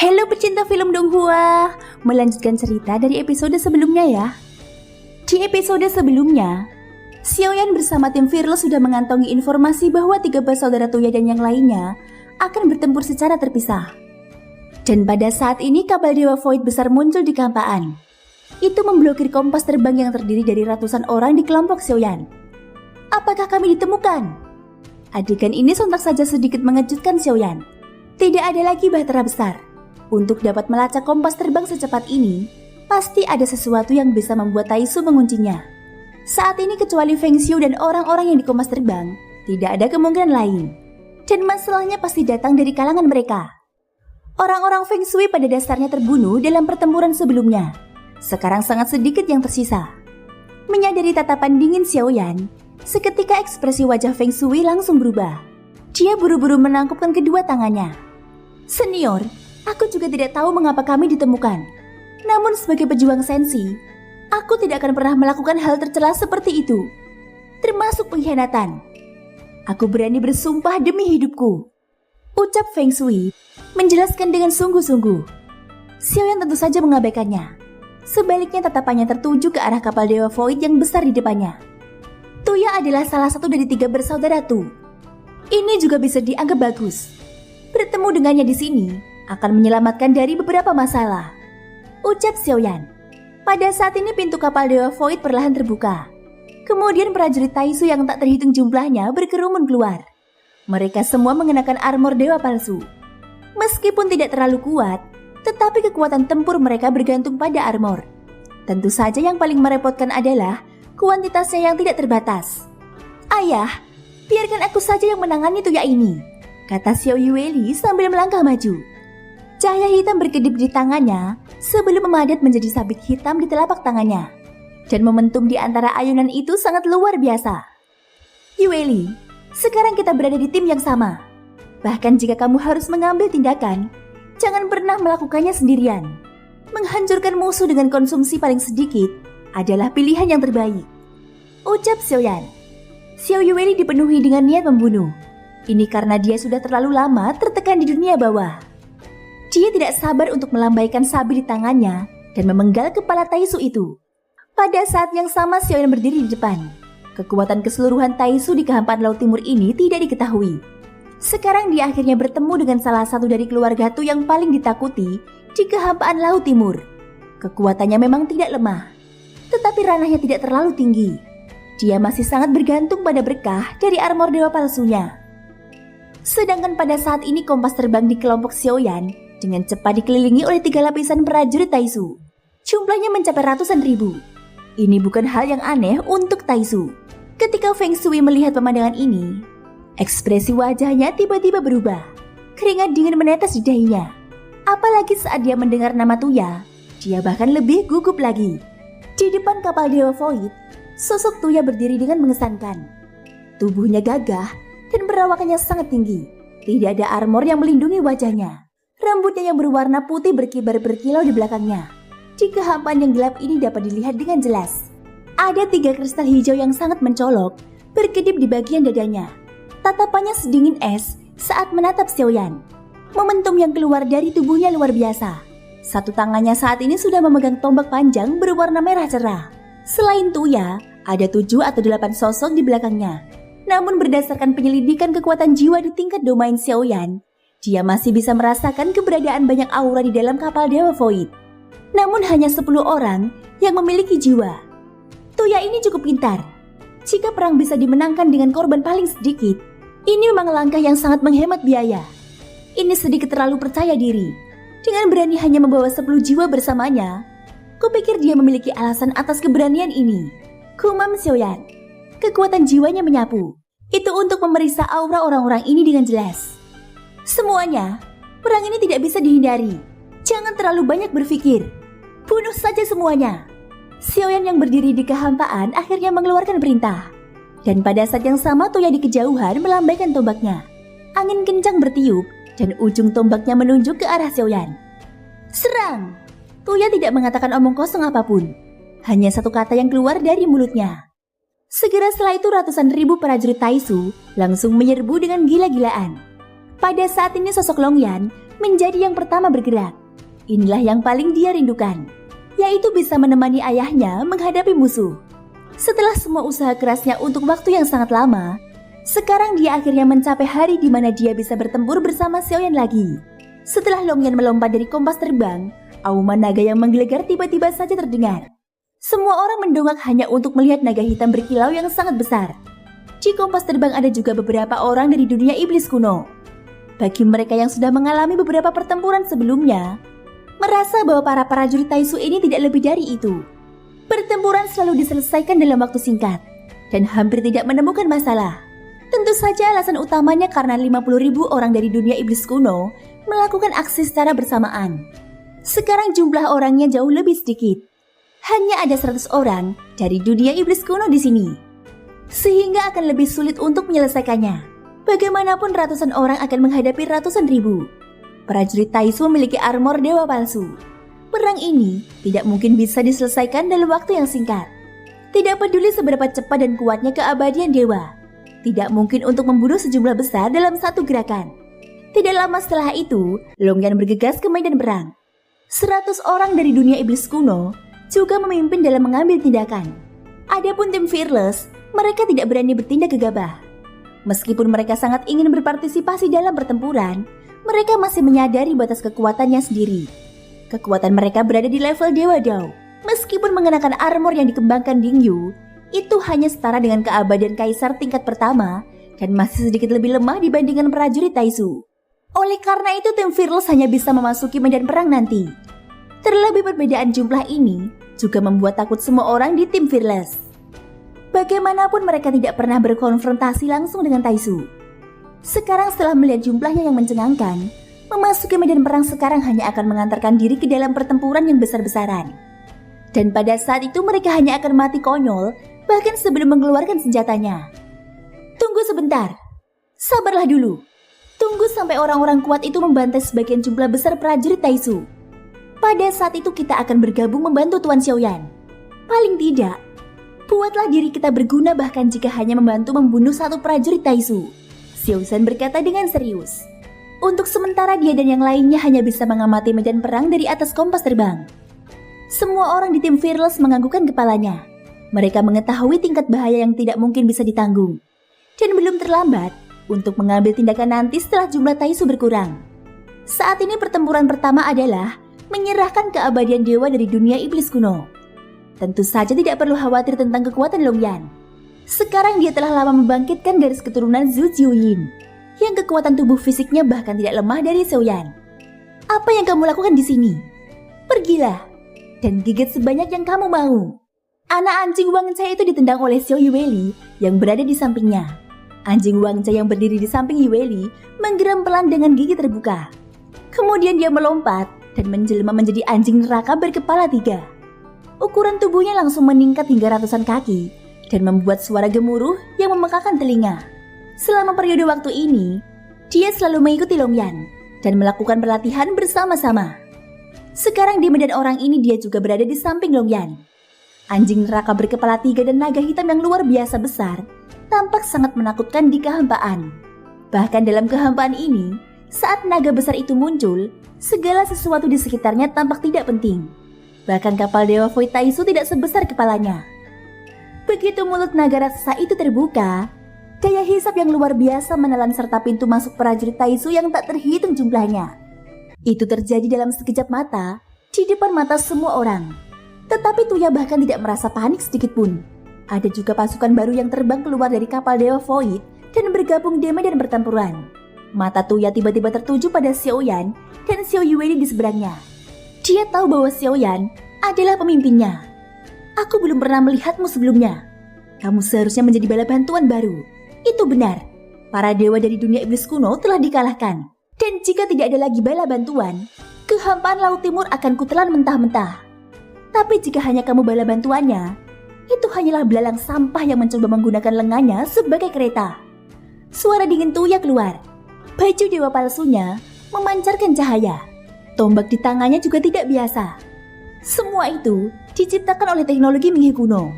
Halo pecinta film Donghua, melanjutkan cerita dari episode sebelumnya ya. Di episode sebelumnya, Xiaoyan bersama tim Fearless sudah mengantongi informasi bahwa 3 bersaudara Tuya dan yang lainnya akan bertempur secara terpisah. Dan pada saat ini kapal Dewa Void besar muncul di kampaan. Itu memblokir kompas terbang yang terdiri dari ratusan orang di kelompok Xiaoyan. Apakah kami ditemukan? Adegan ini sontak saja sedikit mengejutkan Xiaoyan. Tidak ada lagi bahtera besar. Untuk dapat melacak kompas terbang secepat ini, pasti ada sesuatu yang bisa membuat Taisu menguncinya. Saat ini kecuali Feng Xiu dan orang-orang yang di kompas terbang, tidak ada kemungkinan lain. Dan masalahnya pasti datang dari kalangan mereka. Orang-orang Feng Shui pada dasarnya terbunuh dalam pertempuran sebelumnya. Sekarang sangat sedikit yang tersisa. Menyadari tatapan dingin Xiaoyan, seketika ekspresi wajah Feng Shui langsung berubah. Dia buru-buru menangkupkan kedua tangannya. Senior, aku juga tidak tahu mengapa kami ditemukan. Namun sebagai pejuang sensi, aku tidak akan pernah melakukan hal tercela seperti itu. Termasuk pengkhianatan. Aku berani bersumpah demi hidupku. Ucap Feng Shui menjelaskan dengan sungguh-sungguh. Xiaoyan tentu saja mengabaikannya. Sebaliknya tatapannya tertuju ke arah kapal Dewa Void yang besar di depannya. Tuya adalah salah satu dari 3 bersaudara Tu. Ini juga bisa dianggap bagus. Bertemu dengannya di sini akan menyelamatkan dari beberapa masalah. Ucap Xiaoyan. Pada saat ini pintu kapal Dewa Void perlahan terbuka. Kemudian prajurit Taisu yang tak terhitung jumlahnya berkerumun keluar. Mereka semua mengenakan armor dewa palsu. Meskipun tidak terlalu kuat, tetapi kekuatan tempur mereka bergantung pada armor. Tentu saja yang paling merepotkan adalah kuantitasnya yang tidak terbatas. Ayah, biarkan aku saja yang menangani Tuya ini, kata Xiao Yueli sambil melangkah maju. Cahaya hitam berkedip di tangannya sebelum memadat menjadi sabit hitam di telapak tangannya. Dan momentum di antara ayunan itu sangat luar biasa. Yueli, sekarang kita berada di tim yang sama. Bahkan jika kamu harus mengambil tindakan, jangan pernah melakukannya sendirian. Menghancurkan musuh dengan konsumsi paling sedikit adalah pilihan yang terbaik. Ucap Xiaoyan. Xiao Yueli dipenuhi dengan niat membunuh. Ini karena dia sudah terlalu lama tertekan di dunia bawah. Dia tidak sabar untuk melambaikan sabit di tangannya dan memenggal kepala Taisu itu. Pada saat yang sama Xiaoyan berdiri di depan. Kekuatan keseluruhan Taisu di kehampaan Laut Timur ini tidak diketahui. Sekarang dia akhirnya bertemu dengan salah satu dari keluarga Tu yang paling ditakuti di kehampaan Laut Timur. Kekuatannya memang tidak lemah, tetapi ranahnya tidak terlalu tinggi. Dia masih sangat bergantung pada berkah dari armor dewa palsunya. Sedangkan pada saat ini kompas terbang di kelompok Xiaoyan dengan cepat dikelilingi oleh 3 lapisan prajurit Taisu. Jumlahnya mencapai ratusan ribu. Ini bukan hal yang aneh untuk Taisu. Ketika Feng Shui melihat pemandangan ini, ekspresi wajahnya tiba-tiba berubah. Keringat dingin menetes di dahinya. Apalagi saat dia mendengar nama Tuya, dia bahkan lebih gugup lagi. Di depan kapal Dewa Void, sosok Tuya berdiri dengan mengesankan. Tubuhnya gagah dan perawakannya sangat tinggi. Tidak ada armor yang melindungi wajahnya. Rambutnya yang berwarna putih berkibar berkilau di belakangnya. Di kehampaan yang gelap ini dapat dilihat dengan jelas. Ada 3 kristal hijau yang sangat mencolok, berkedip di bagian dadanya. Tatapannya sedingin es saat menatap Xiaoyan. Momentum yang keluar dari tubuhnya luar biasa. Satu tangannya saat ini sudah memegang tombak panjang berwarna merah cerah. Selain Tuya, ada 7 atau 8 sosok di belakangnya. Namun berdasarkan penyelidikan kekuatan jiwa di tingkat domain Xiaoyan, dia masih bisa merasakan keberadaan banyak aura di dalam kapal Dewa Void. Namun hanya 10 orang yang memiliki jiwa. Tuya ini cukup pintar. Jika perang bisa dimenangkan dengan korban paling sedikit, ini memang langkah yang sangat menghemat biaya. Ini sedikit terlalu percaya diri. Dengan berani hanya membawa 10 jiwa bersamanya, kupikir dia memiliki alasan atas keberanian ini. Kumam Xiaoyan. Kekuatan jiwanya menyapu. Itu untuk memeriksa aura orang-orang ini dengan jelas. Semuanya, perang ini tidak bisa dihindari. Jangan terlalu banyak berpikir. Bunuh saja semuanya. Xiaoyan yang berdiri di kehampaan akhirnya mengeluarkan perintah. Dan pada saat yang sama Tuya di kejauhan melambaikan tombaknya. Angin kencang bertiup dan ujung tombaknya menunjuk ke arah Xiaoyan. Serang! Tuya tidak mengatakan omong kosong apapun. Hanya satu kata yang keluar dari mulutnya. Segera setelah itu ratusan ribu prajurit Taisu langsung menyerbu dengan gila-gilaan. Pada saat ini sosok Longyan menjadi yang pertama bergerak. Inilah yang paling dia rindukan, yaitu bisa menemani ayahnya menghadapi musuh. Setelah semua usaha kerasnya untuk waktu yang sangat lama, sekarang dia akhirnya mencapai hari di mana dia bisa bertempur bersama Xiaoyan lagi. Setelah Longyan melompat dari kompas terbang, auman naga yang menggelegar tiba-tiba saja terdengar. Semua orang mendongak hanya untuk melihat naga hitam berkilau yang sangat besar. Di kompas terbang ada juga beberapa orang dari dunia iblis kuno. Bagi mereka yang sudah mengalami beberapa pertempuran sebelumnya, merasa bahwa para prajurit Taisu ini tidak lebih dari itu. Pertempuran selalu diselesaikan dalam waktu singkat dan hampir tidak menemukan masalah. Tentu saja alasan utamanya karena 50.000 orang dari dunia iblis kuno melakukan aksi secara bersamaan. Sekarang jumlah orangnya jauh lebih sedikit. Hanya ada 100 orang dari dunia iblis kuno di sini. Sehingga akan lebih sulit untuk menyelesaikannya. Bagaimanapun ratusan orang akan menghadapi ratusan ribu. Prajurit Taisu memiliki armor dewa palsu. Perang ini tidak mungkin bisa diselesaikan dalam waktu yang singkat. Tidak peduli seberapa cepat dan kuatnya keabadian dewa, tidak mungkin untuk membunuh sejumlah besar dalam satu gerakan. Tidak lama setelah itu, Longyan bergegas ke medan perang. 100 orang dari dunia iblis kuno juga memimpin dalam mengambil tindakan. Adapun tim Fearless, mereka tidak berani bertindak gegabah. Meskipun mereka sangat ingin berpartisipasi dalam pertempuran, mereka masih menyadari batas kekuatannya sendiri. Kekuatan mereka berada di level Dewa Dao. Meskipun mengenakan armor yang dikembangkan Dingyu, itu hanya setara dengan keabadian kaisar tingkat pertama dan masih sedikit lebih lemah dibandingkan prajurit Taisu. Oleh karena itu tim Fearless hanya bisa memasuki medan perang nanti. Terlebih perbedaan jumlah ini juga membuat takut semua orang di tim Fearless. Bagaimanapun mereka tidak pernah berkonfrontasi langsung dengan Taisu. Sekarang setelah melihat jumlahnya yang mencengangkan, memasuki medan perang sekarang hanya akan mengantarkan diri ke dalam pertempuran yang besar-besaran. Dan pada saat itu mereka hanya akan mati konyol, bahkan sebelum mengeluarkan senjatanya. Tunggu sebentar. Sabarlah dulu. Tunggu sampai orang-orang kuat itu membantai sebagian jumlah besar prajurit Taisu. Pada saat itu kita akan bergabung membantu Tuan Xiaoyan. Paling tidak, buatlah diri kita berguna bahkan jika hanya membantu membunuh satu prajurit Taisu. Xiaoyan berkata dengan serius. Untuk sementara dia dan yang lainnya hanya bisa mengamati medan perang dari atas kompas terbang. Semua orang di tim Fearless menganggukkan kepalanya. Mereka mengetahui tingkat bahaya yang tidak mungkin bisa ditanggung. Dan belum terlambat untuk mengambil tindakan nanti setelah jumlah Taisu berkurang. Saat ini pertempuran pertama adalah menyerahkan keabadian dewa dari dunia iblis kuno. Tentu saja tidak perlu khawatir tentang kekuatan Longyan. Sekarang dia telah lama membangkitkan garis keturunan Zhu Jiuyin, yang kekuatan tubuh fisiknya bahkan tidak lemah dari Xiaoyan. Apa yang kamu lakukan di sini? Pergilah dan gigit sebanyak yang kamu mau. Anak anjing Wang Cai itu ditendang oleh Xiao Yueli yang berada di sampingnya. Anjing Wang Cai yang berdiri di samping Yueli menggeram pelan dengan gigi terbuka. Kemudian dia melompat dan menjelma menjadi anjing neraka berkepala 3. Ukuran tubuhnya langsung meningkat hingga ratusan kaki dan membuat suara gemuruh yang memekakan telinga. Selama periode waktu ini, dia selalu mengikuti Longyan dan melakukan pelatihan bersama-sama. Sekarang di medan orang ini dia juga berada di samping Longyan. Anjing neraka berkepala 3 dan naga hitam yang luar biasa besar tampak sangat menakutkan di kehampaan. Bahkan dalam kehampaan ini, saat naga besar itu muncul, segala sesuatu di sekitarnya tampak tidak penting. Bahkan kapal Dewa Void Taisu tidak sebesar kepalanya. Begitu mulut naga raksasa itu terbuka, daya hisap yang luar biasa menelan serta pintu masuk prajurit Taisu yang tak terhitung jumlahnya. Itu terjadi dalam sekejap mata, di depan mata semua orang. Tetapi Tuya bahkan tidak merasa panik sedikit pun. Ada juga pasukan baru yang terbang keluar dari kapal Dewa Void dan bergabung di medan pertempuran. Mata Tuya tiba-tiba tertuju pada Xiaoyan dan Xiao Yueli di seberangnya. Dia tahu bahwa Xiaoyan adalah pemimpinnya. Aku belum pernah melihatmu sebelumnya. Kamu seharusnya menjadi bala bantuan baru. Itu benar, para dewa dari dunia iblis kuno telah dikalahkan. Dan jika tidak ada lagi bala bantuan, kehampaan Laut Timur akan kutelan mentah-mentah. Tapi jika hanya kamu bala bantuannya, itu hanyalah belalang sampah yang mencoba menggunakan lengannya sebagai kereta. Suara dingin Tuya keluar. Baju dewa palsunya memancarkan cahaya. Tombak di tangannya juga tidak biasa. Semua itu diciptakan oleh teknologi Minghe kuno.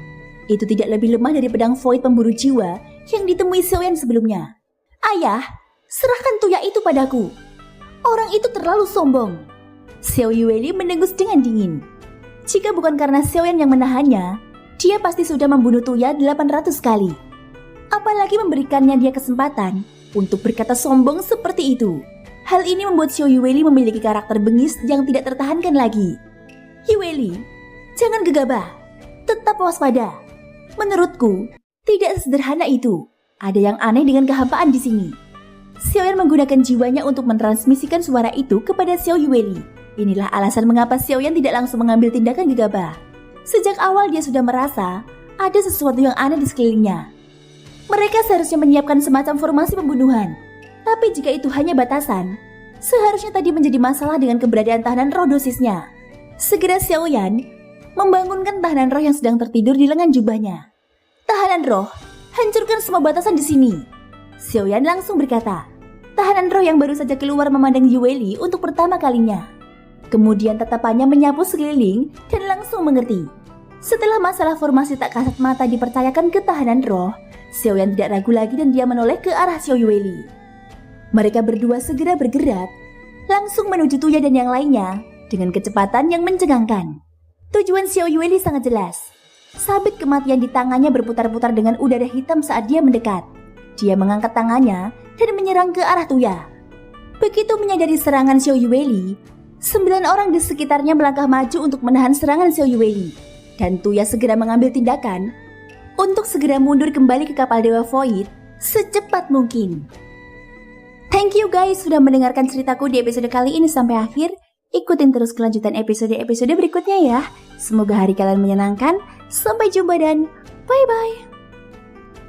Itu tidak lebih lemah dari pedang Void pemburu jiwa yang ditemui Xiaoyan sebelumnya. Ayah, serahkan Tuya itu padaku. Orang itu terlalu sombong. Xiao Yueli mendengus dengan dingin. Jika bukan karena Xiaoyan yang menahannya, dia pasti sudah membunuh Tuya 800 kali. Apalagi memberikannya dia kesempatan untuk berkata sombong seperti itu. Hal ini membuat Xiao Yueli memiliki karakter bengis yang tidak tertahankan lagi. Yueli, jangan gegabah. Tetap waspada. Menurutku, tidak sesederhana itu. Ada yang aneh dengan kehampaan di sini. Xiaoyan menggunakan jiwanya untuk mentransmisikan suara itu kepada Xiao Yueli. Inilah alasan mengapa Xiaoyan tidak langsung mengambil tindakan gegabah. Sejak awal dia sudah merasa ada sesuatu yang aneh di sekelilingnya. Mereka seharusnya menyiapkan semacam formasi pembunuhan. Tapi jika itu hanya batasan, seharusnya tadi menjadi masalah dengan keberadaan tahanan roh dosisnya. Segera Xiaoyan membangunkan tahanan roh yang sedang tertidur di lengan jubahnya. Tahanan roh, hancurkan semua batasan di sini. Xiaoyan langsung berkata. Tahanan roh yang baru saja keluar memandang Yueli untuk pertama kalinya. Kemudian tatapannya menyapu sekeliling dan langsung mengerti. Setelah masalah formasi tak kasat mata dipercayakan ke tahanan roh, Xiaoyan tidak ragu lagi dan dia menoleh ke arah Xiao Yueli. Mereka berdua segera bergerak, langsung menuju Tuya dan yang lainnya dengan kecepatan yang mencengangkan. Tujuan Xiao Yueli sangat jelas. Sabit kematian di tangannya berputar-putar dengan udara hitam saat dia mendekat. Dia mengangkat tangannya dan menyerang ke arah Tuya. Begitu menyadari serangan Xiao Yueli, 9 orang di sekitarnya melangkah maju untuk menahan serangan Xiao Yueli. Dan Tuya segera mengambil tindakan untuk segera mundur kembali ke kapal Dewa Void secepat mungkin. Thank you guys sudah mendengarkan ceritaku di episode kali ini sampai akhir. Ikutin terus kelanjutan episode-episode berikutnya ya. Semoga hari kalian menyenangkan. Sampai jumpa dan bye-bye.